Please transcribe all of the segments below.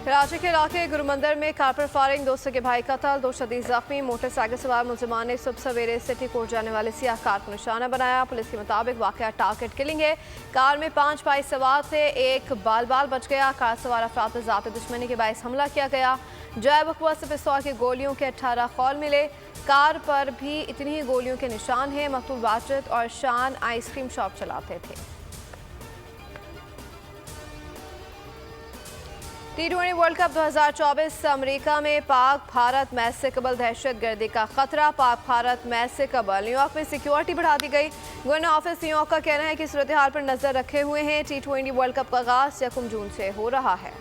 कराची के इलाके गुरुमंदिर में कारपर फायरिंग, दोस्तों के भाई कत्ल, 2 शदीद जख्मी। मोटरसाइकिल सवार मुलजमान ने सुबह सवेरे सिटी कोर्ट जाने वाले सियाह कार को निशाना बनाया। पुलिस के मुताबिक वाकया टारगेट किलिंग है। कार में 5 भाई सवार थे, एक बाल बच गया। कार सवार अफराद ज़ाती दुश्मनी के बायस हमला किया गया। जय बकवा से पिस्तौल की गोलियों के 18 खौल मिले। कार पर भी इतनी ही गोलियों के निशान हैं। मकतूल वाजिद और शान आइसक्रीम शॉप चलाते थे। T20 वर्ल्ड कप 2024 अमेरिका में पाक भारत मैच से कबल दहशतगर्दी का खतरा। पाक भारत मैच से कबल न्यूयॉर्क में सिक्योरिटी बढ़ा दी गई। गवर्नर ऑफिस न्यूयॉर्क का कहना है कि सूरत हाल पर नजर रखे हुए हैं। T20 वर्ल्ड कप का आगाज 1 जून से हो रहा है।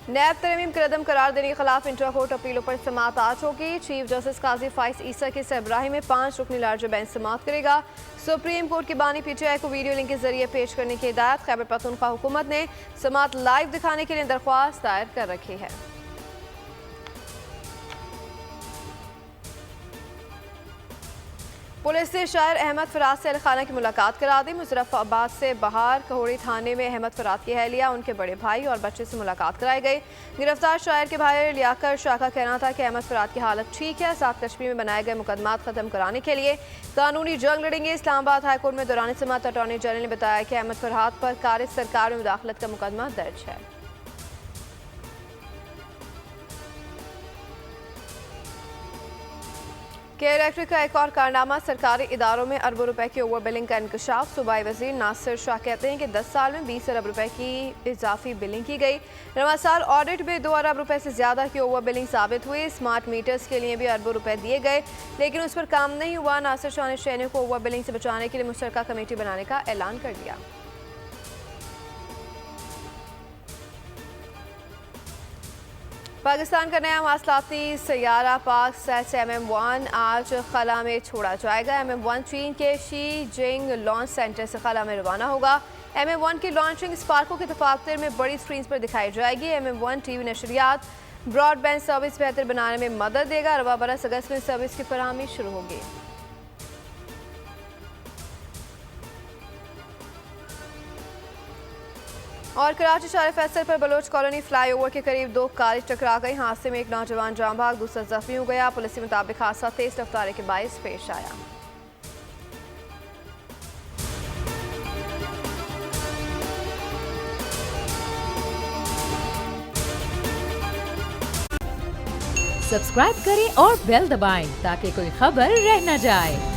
नैब तरमीम के रदम करार देने के खिलाफ इंटर कोर्ट अपीलों पर समाअत आज होगी। चीफ जस्टिस काजी फाइज ईसा के सरबराही में 5 रुकनी लार्जर बेंच समाअत करेगा। सुप्रीम कोर्ट के बानी PTI को वीडियो लिंक के जरिए पेश करने की हिदायत। खैबर पख्तूनख्वा हुकूमत ने समाअत लाइव दिखाने के लिए दरख्वास्त दायर कर रखी है। पुलिस ने शायर अहमद फराज से अहलखाना की मुलाकात करा दी। मुजफ्फराबाद से बाहर कहोड़ी थाने में अहमद फराज की अहलिया, उनके बड़े भाई और बच्चे से मुलाकात कराई गई। गिरफ्तार शायर के भाई लियाकर शाह का कहना था कि अहमद फराज की हालत ठीक है। साथ कश्मीर में बनाए गए मुकदमात खत्म कराने के लिए कानूनी जंग लड़ेंगे। इस्लामाबाद हाईकोर्ट में दौरान समाअत अटॉर्नी जनरल ने बताया कि अहमद फराज पर कारी सरकार में मुदाखलत का मुकदमा दर्ज है। के इलेक्ट्रिक का एक और कारनामा, सरकारी इदारों में अरबों रुपए की ओवर बिलिंग का इंकशाफ। सूबाई वजीर नासिर शाह कहते हैं कि 10 साल में 20 अरब रुपए की इजाफी बिलिंग की गई। रवा साल ऑडिट में 2 अरब रुपए से ज्यादा की ओवर बिलिंग साबित हुई। स्मार्ट मीटर्स के लिए भी अरबों रुपए दिए गए, लेकिन उस पर काम नहीं हुआ। नासिर शाह ने शहरियों को ओवर बिलिंग से बचाने के लिए मुश्तरका कमेटी बनाने का ऐलान कर दिया। पाकिस्तान का नया मवासलाती सैयारा पाक सेट MM1 आज खला में छोड़ा जाएगा। MM1 चीन के शी जिंग लॉन्च सेंटर से खला में रवाना होगा। MM1 की लॉन्चिंग स्पार्को के दफातर में बड़ी स्क्रीन पर दिखाई जाएगी। MM1 TV नशरियात, ब्रॉडबैंड सर्विस बेहतर बनाने में मदद देगा। रवा बरस अगस्त में सर्विस की फराहमी शुरू होगी। और कराची शाह फैसल पर बलोच कॉलोनी फ्लाईओवर के करीब 2 कारें टकरा गई। हादसे में एक नौजवान जाँ भाग, दूसरा जख्मी हो गया। पुलिस के मुताबिक हादसा तेज रफ्तार के बायस पेश आया। सब्सक्राइब करें और बेल दबाएं ताकि कोई खबर रह न जाए।